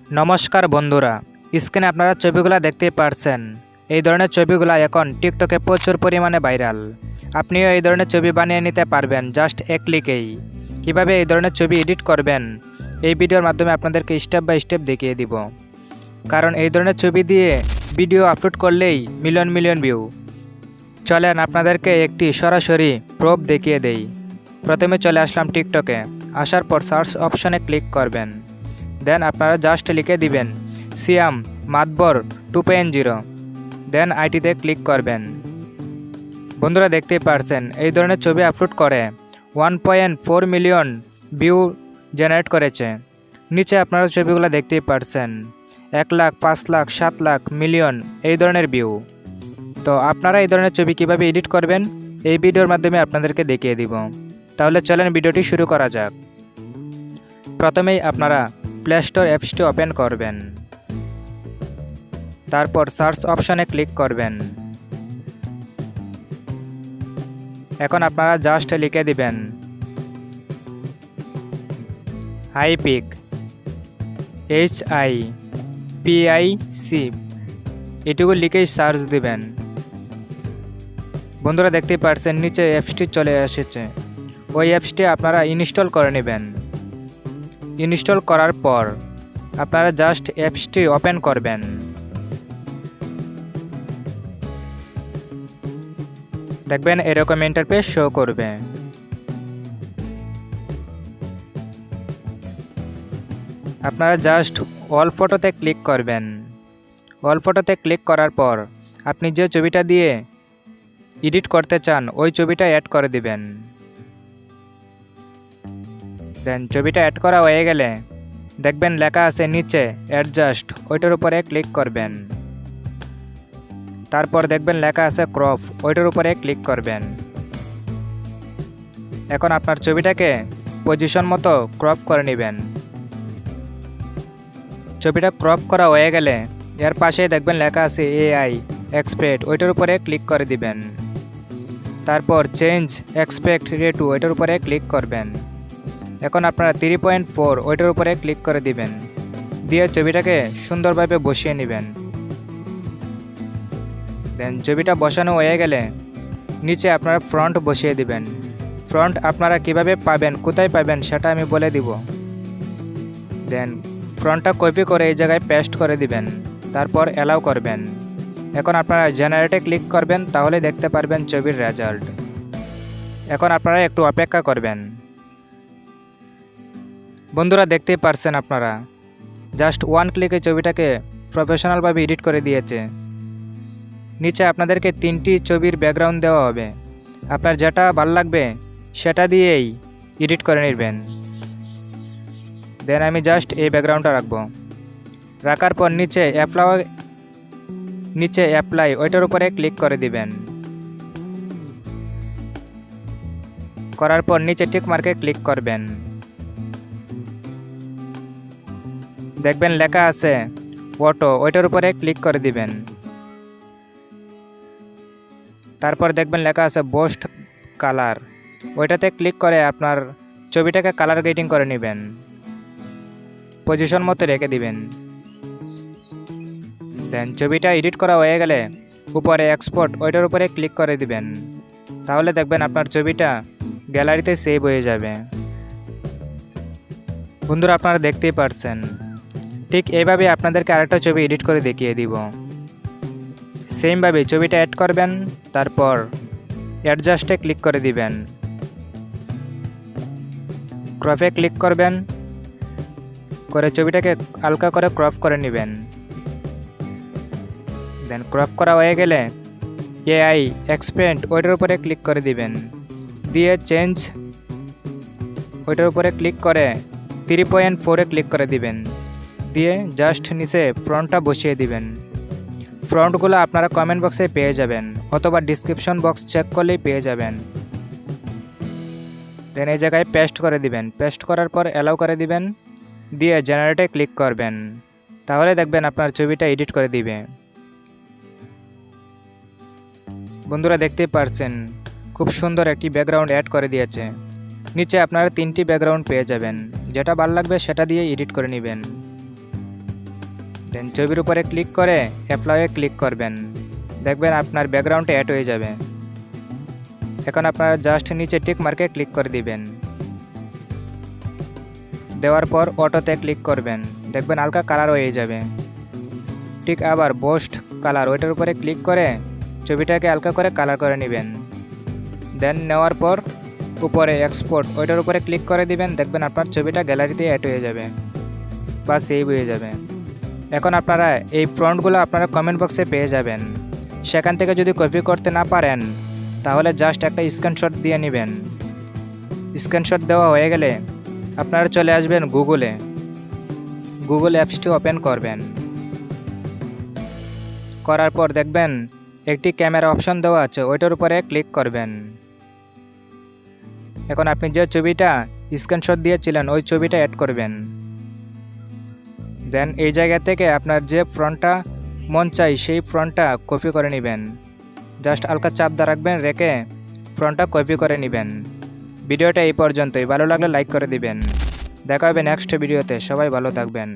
নমস্কার বন্ধুরা, স্ক্রিনে আপনারা ছবিগুলো দেখতেই পারছেন। এই ধরনের ছবিগুলো এখন টিকটকে প্রচুর পরিমাণে ভাইরাল। আপনিও এই ধরনের ছবি বানিয়ে নিতে পারবেন জাস্ট এক ক্লিকেই। কীভাবে এই ধরনের ছবি এডিট করবেন এই ভিডিওর মাধ্যমে আপনাদেরকে স্টেপ বাই স্টেপ দেখিয়ে দিব। কারণ এই ধরনের ছবি দিয়ে ভিডিও আপলোড করলেই মিলিয়ন মিলিয়ন ভিউ। চলেন আপনাদেরকে একটি সরাসরি প্রুফ দেখিয়ে দেই। প্রথমে চলে আসলাম টিকটকে। আসার পর সার্চ অপশনে ক্লিক করবেন। দেন আপনারা জাস্ট লিখে দিবেন সিয়াম মাতবর 2.0। দেন আইটিতে ক্লিক করবেন। বন্ধুরা দেখতেই পারছেন এই ধরনের ছবি আপলোড করে 1.4 মিলিয়ন ভিউ জেনারেট করেছে। নিচে আপনারা ছবিগুলো দেখতেই পারছেন 1 লাখ, 5 লাখ, 7 লাখ, মিলিয়ন এই ধরনের ভিউ। তো আপনারা এই ধরনের ছবি কিভাবে এডিট করবেন এই ভিডিওর মাধ্যমে আপনাদেরকে দেখিয়ে দিব। তাহলে চলেন ভিডিওটি শুরু করা যাক। প্রথমেই আপনারা প্লে স্টোর অ্যাপসটি ওপেন করবেন। তারপর সার্চ অপশনে ক্লিক করবেন। এখন আপনারা জাস্ট লিখে দিবেন হাইপিক HIPIC, এটুকু লিখেই সার্চ দিবেন। বন্ধুরা দেখতেই পারছেন নিচে অ্যাপসটি চলে এসেছে। ওই অ্যাপসটি আপনারা ইনস্টল করে নেবেন। ইনস্টল করার পর আপনারা জাস্ট অ্যাপসটি ওপেন করবেন। দেখবেন এরকম ইন্টারফেস শো করবে। আপনারা জাস্ট অল ফটোতে ক্লিক করবেন। অল ফটোতে ক্লিক করার পর আপনি যে ছবিটা দিয়ে এডিট করতে চান ওই ছবিটা অ্যাড করে দিবেন। দেন ছবিটা অ্যাড করা হয়ে গেলে দেখবেন লেখা আছে নিচে অ্যাডজাস্ট, ওইটার উপরে ক্লিক করবেন। তারপর দেখবেন লেখা আছে ক্রপ, ওইটার উপরে ক্লিক করবেন। এখন আপনার ছবিটাকে পজিশন মতো ক্রপ করে নেবেন। ছবিটা ক্রপ করা হয়ে গেলে এর পাশে দেখবেন লেখা আছে AI এক্সপেক্ট, ওইটার উপরে ক্লিক করে দিবেন। তারপর চেঞ্জ এক্সপেক্ট রেটু, ওইটার উপরে ক্লিক করবেন। এখন আপনারা 3.4 ওইটার উপরে ক্লিক করে দিবেন। দিয়ে ছবিটাকে সুন্দরভাবে বসিয়ে নেবেন। দেন ছবিটা বসানো হয়ে গেলে নিচে আপনারা ফ্রন্ট বসিয়ে দিবেন। ফ্রন্ট আপনারা কিভাবে পাবেন, কোথায় পাবেন সেটা আমি বলে দিব। দেন ফ্রন্টটা কপি করে এই জায়গায় পেস্ট করে দিবেন। তারপর অ্যালাউ করবেন। এখন আপনারা জেনারেটে ক্লিক করবেন, তাহলে দেখতে পারবেন ছবির রেজাল্ট। এখন আপনারা একটু অপেক্ষা করবেন। বন্ধুরা দেখতেই পারছেন আপনারা জাস্ট ওয়ান ক্লিকে ছবিটাকে প্রফেশনালভাবে এডিট করে দিয়েছে। নিচে আপনাদেরকে 3টি ছবির ব্যাকগ্রাউন্ড দেওয়া হবে। আপনার যেটা ভালো লাগবে সেটা দিয়েই এডিট করে নেবেন। দেন আমি জাস্ট এই ব্যাকগ্রাউন্ডটা রাখবো। রাখার পর নিচে অ্যাপ্লাই ওইটার উপরে ক্লিক করে দিবেন। করার পর নিচে টিক মার্কে ক্লিক করবেন। দেখবেন লেখা আছে অটো, ওইটার উপরে ক্লিক করে দিবেন। তারপর দেখবেন লেখা আছে বোস্ট কালার, ওইটাতে ক্লিক করে আপনার ছবিটাকে কালার গ্রেডিং করে নেবেন। পজিশন মতো রেখে দিবেন। দেন ছবিটা এডিট করা হয়ে গেলে উপরে এক্সপোর্ট, ওইটার উপরে ক্লিক করে দিবেন। তাহলে দেখবেন আপনার ছবিটা গ্যালারিতে সেভ হয়ে যাবে। বন্ধুরা আপনারা দেখতেই পারছেন ঠিক এইভাবে আপনাদেরকে আরেকটা ছবি এডিট করে দেখিয়ে দিব। সেমভাবে ছবিটা অ্যাড করবেন, তারপর অ্যাডজাস্টে ক্লিক করে দিবেন। ক্রপে ক্লিক করবেন, করে ছবিটাকে হালকা করে ক্রপ করে নেবেন। দেন ক্রপ করা হয়ে গেলে AI এক্সপেন্ড ওইটার উপরে ক্লিক করে দিবেন। দিয়ে চেঞ্জ ওইটার উপরে ক্লিক করে 3.4 ক্লিক করে দিবেন। দিয়ে জাস্ট নিচে ফ্রন্টটা বসিয়ে দিবেন। ফ্রন্টগুলো আপনারা কমেন্ট বক্সে পেয়ে যাবেন অথবা ডিসক্রিপশন বক্স চেক করলেই পেয়ে যাবেন। দেন এই জায়গায় পেস্ট করে দিবেন। পেস্ট করার পর অ্যালাউ করে দিবেন। দিয়ে জেনারেটে ক্লিক করবেন। তাহলে দেখবেন আপনার ছবিটা এডিট করে দিবে। বন্ধুরা দেখতেই পারছেন খুব সুন্দর একটি ব্যাকগ্রাউন্ড অ্যাড করে দিয়েছে। নিচে আপনারা 3টি ব্যাকগ্রাউন্ড পেয়ে যাবেন, যেটা ভালো লাগবে সেটা দিয়ে এডিট করে নেবেন। দেন ছবির উপরে ক্লিক করে অ্যাপ্লাইয়ে ক্লিক করবেন, দেখবেন আপনার ব্যাকগ্রাউন্ডে অ্যাড হয়ে যাবে। এখন আপনারা জাস্ট নিচে টিক মার্কে ক্লিক করে দিবেন, দেওয়ার পর অটোতে ক্লিক করবেন, দেখবেন হালকা কালার হয়ে যাবে। ঠিক আবার বোস্ট কালার ওইটার উপরে ক্লিক করে ছবিটাকে হালকা করে কালার করে নেবেন। দেন নেওয়ার পর উপরে এক্সপোর্ট ওইটার উপরে ক্লিক করে দিবেন, দেখবেন আপনার ছবিটা গ্যালারিতে অ্যাড হয়ে যাবে বা সেভ হয়ে যাবে। এখন আপনারা এই ফ্রন্টগুলো আপনারা কমেন্ট বক্সে পেয়ে যাবেন। সেখান থেকে যদি কপি করতে না পারেন তাহলে জাস্ট একটা স্ক্রিনশট দিয়ে নেবেন। স্ক্রিনশট দেওয়া হয়ে গেলে আপনারা চলে আসবেন গুগল অ্যাপসটি ওপেন করবেন। করার পর দেখবেন একটি ক্যামেরা অপশন দেওয়া আছে, ওইটার উপরে ক্লিক করবেন। এখন আপনি যে ছবিটা স্ক্রিনশট দিয়েছিলেন ওই ছবিটা অ্যাড করবেন। দেন এই জায়গা থেকে আপনার যে ফ্রন্টটা মন চাই সেই ফ্রন্টটা কপি করে নেবেন। জাস্ট হালকা চাপ দিয়ে রাখবেন, রেখে ফ্রন্টটা কপি করে নেবেন। ভিডিওটা এই পর্যন্তই, ভালো লাগলে লাইক করে দিবেন। দেখা হবে নেক্সট ভিডিওতে, সবাই ভালো থাকবেন।